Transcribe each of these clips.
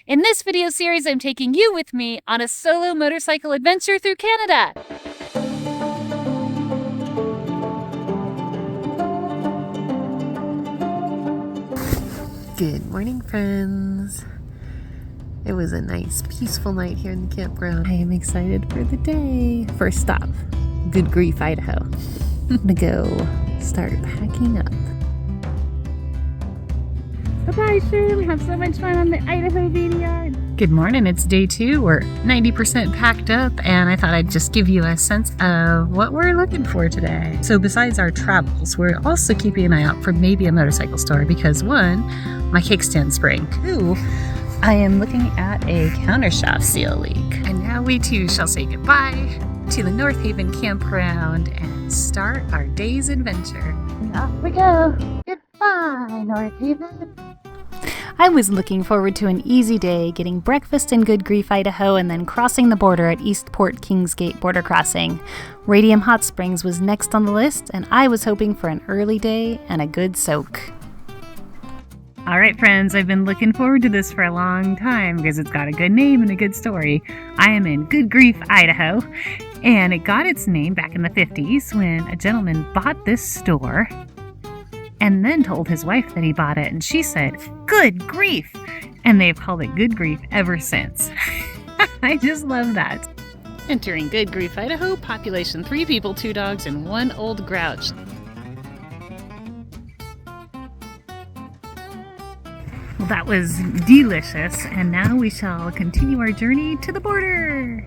In this video series, I'm taking you with me on a solo motorcycle adventure through Canada. Good morning, friends. It was a nice, peaceful night here in the campground. I am excited for the day. First stop, Good Grief, Idaho. I'm gonna go start packing up. Bye-bye, Sue. We have so much fun on the Idaho video. Good morning, it's day 2. We're 90% packed up, and I thought I'd just give you a sense of what we're looking for today. So besides our travels, we're also keeping an eye out for maybe a motorcycle store because 1, my kickstand spring. 2, I am looking at a countershaft seal leak. And now we too shall say goodbye to the North Haven campground and start our day's adventure. Off we go. Goodbye, North Haven. I was looking forward to an easy day, getting breakfast in Good Grief, Idaho, and then crossing the border at Eastport Kingsgate border crossing. Radium Hot Springs was next on the list, and I was hoping for an early day and a good soak. All right, friends, I've been looking forward to this for a long time because it's got a good name and a good story. I am in Good Grief, Idaho, and it got its name back in the 50s when a gentleman bought this store and then told his wife that he bought it, and she said, "Good grief!" And they've called it Good Grief ever since. I just love that. Entering Good Grief, Idaho, population 3 people, 2 dogs, and 1 old grouch. Well, that was delicious, and now we shall continue our journey to the border.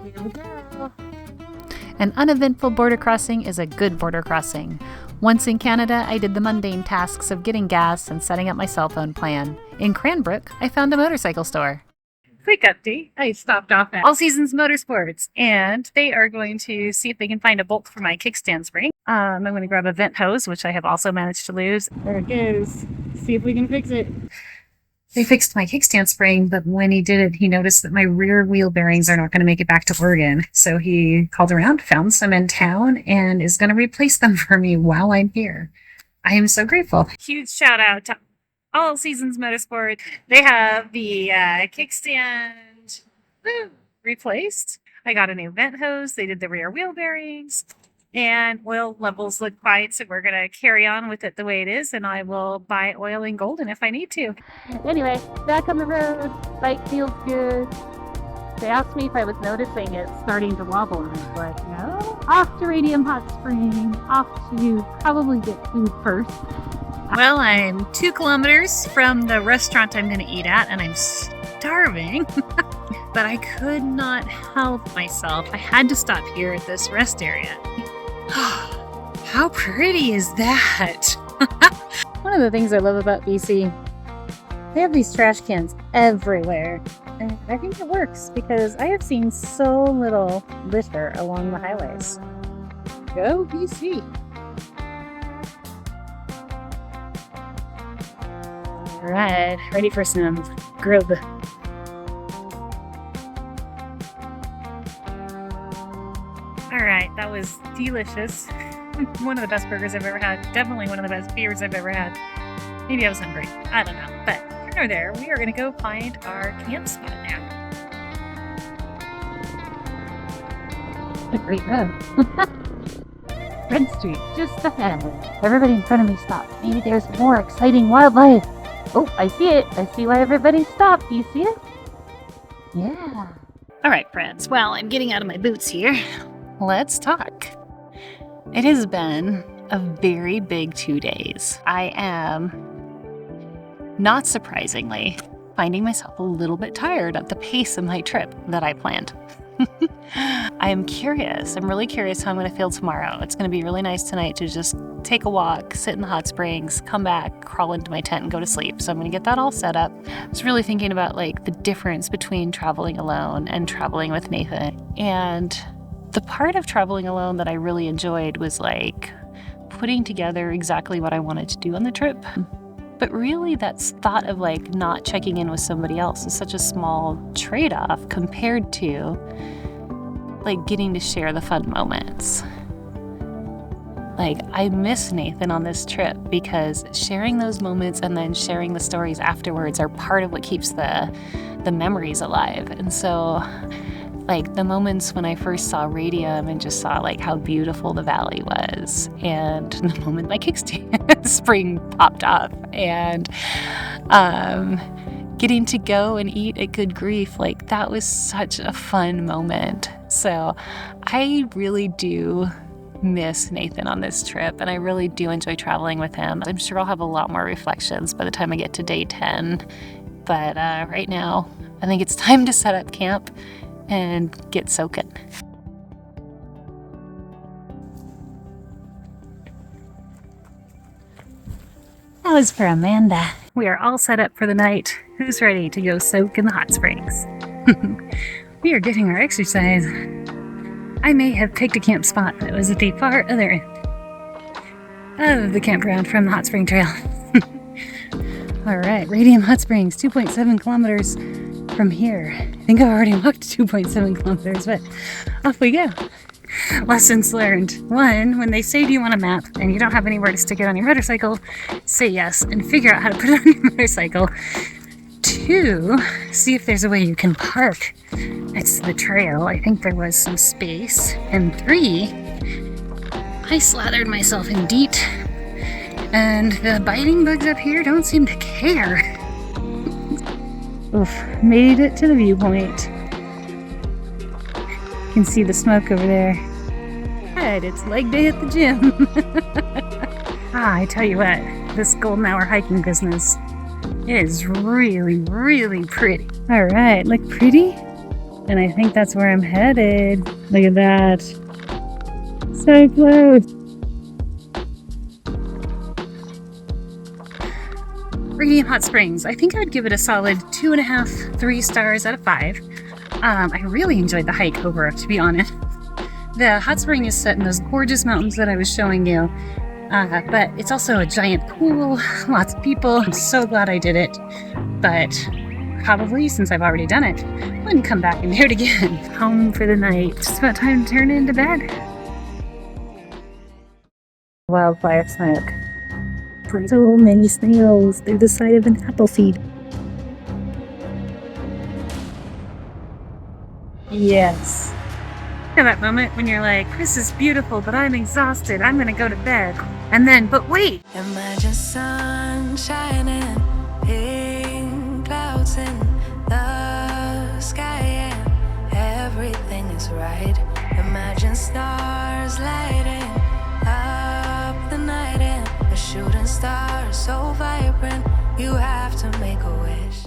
Here we go. An uneventful border crossing is a good border crossing. Once in Canada, I did the mundane tasks of getting gas and setting up my cell phone plan. In Cranbrook, I found a motorcycle store. Quick update. I stopped off at Seasons Motorsports, and they are going to see if they can find a bolt for my kickstand spring. I'm going to grab a vent hose, which I have also managed to lose. There it goes. See if we can fix it. They fixed my kickstand spring, but when he did it, he noticed that my rear wheel bearings are not going to make it back to Oregon. So he called around, found some in town, and is going to replace them for me while I'm here. I am so grateful. Huge shout out to All Seasons Motorsport. They have the kickstand replaced. I got a new vent hose. They did the rear wheel bearings. And oil levels look fine, so we're going to carry on with it the way it is, and I will buy oil in Golden if I need to. Anyway, back on the road. Bike feels good. They asked me if I was noticing it starting to wobble, and I was like, no. Off to Radium Hot Springs. Off to probably get food first. Well, I'm 2 kilometers from the restaurant I'm going to eat at, and I'm starving. But I could not help myself. I had to stop here at this rest area. How pretty is that? One of the things I love about BC, they have these trash cans everywhere. And I think it works because I have seen so little litter along the highways. Go BC. All right, ready for some grub. All right, that was delicious. One of the best burgers I've ever had. Definitely one of the best beers I've ever had. Maybe I was hungry. I don't know. But here nor there, we are going to go find our camp spot now. A great road. Redstreak, just ahead. Everybody in front of me stopped. Maybe there's more exciting wildlife. Oh, I see it. I see why everybody stopped. Do you see it? Yeah. All right, friends. Well, I'm getting out of my boots here. Let's talk. It has been a very big 2 days. I am, not surprisingly, finding myself a little bit tired at the pace of my trip that I planned. I am curious. I'm really curious how I'm going to feel tomorrow. It's going to be really nice tonight to just take a walk, sit in the hot springs, come back, crawl into my tent and go to sleep. So I'm going to get that all set up. I was really thinking about like the difference between traveling alone and traveling with Nathan. And the part of traveling alone that I really enjoyed was like putting together exactly what I wanted to do on the trip. But really that's thought of like not checking in with somebody else is such a small trade-off compared to like getting to share the fun moments. Like, I miss Nathan on this trip because sharing those moments and then sharing the stories afterwards are part of what keeps the memories alive. And so, like, the moments when I first saw Radium and just saw like how beautiful the valley was, and the moment my kickstand spring popped off, and getting to go and eat at Good Grief, like, that was such a fun moment. So I really do miss Nathan on this trip, and I really do enjoy traveling with him. I'm sure I'll have a lot more reflections by the time I get to day 10, but right now I think it's time to set up camp and get soaking. That was for Amanda. We are all set up for the night. Who's ready to go soak in the hot springs? We are getting our exercise. I may have picked a camp spot that was at the far other end of the campground from the hot spring trail. All right, Radium Hot Springs, 2.7 kilometers from here. I think I've already walked 2.7 kilometers, but off we go. Lessons learned. 1, when they say, do you want a map, and you don't have anywhere to stick it on your motorcycle, say yes and figure out how to put it on your motorcycle. 2, see if there's a way you can park next to the trail. I think there was some space. And 3, I slathered myself in DEET, and the biting bugs up here don't seem to care. Oof, made it to the viewpoint. You can see the smoke over there. Good, it's leg day at the gym. I tell you what, this golden hour hiking business is really, really pretty. All right, look pretty? And I think that's where I'm headed. Look at that. So close. Radium Hot Springs. I think I would give it a solid 2.5, 3 stars out of 5. I really enjoyed the hike over, to be honest. The hot spring is set in those gorgeous mountains that I was showing you. But it's also a giant pool, lots of people. I'm so glad I did it. But probably, since I've already done it, I wouldn't come back and do it again. Home for the night. Just about time to turn into bed. Wildfire smoke. So many snails through the side of an apple seed. Yes. At that moment when you're like, Kris is beautiful, but I'm exhausted. I'm gonna go to bed. And then, but wait. Imagine sun shining, pink clouds in the sky, and everything is right. Imagine stars lighting up the night, and a shooting star so vibrant, you have to make a wish.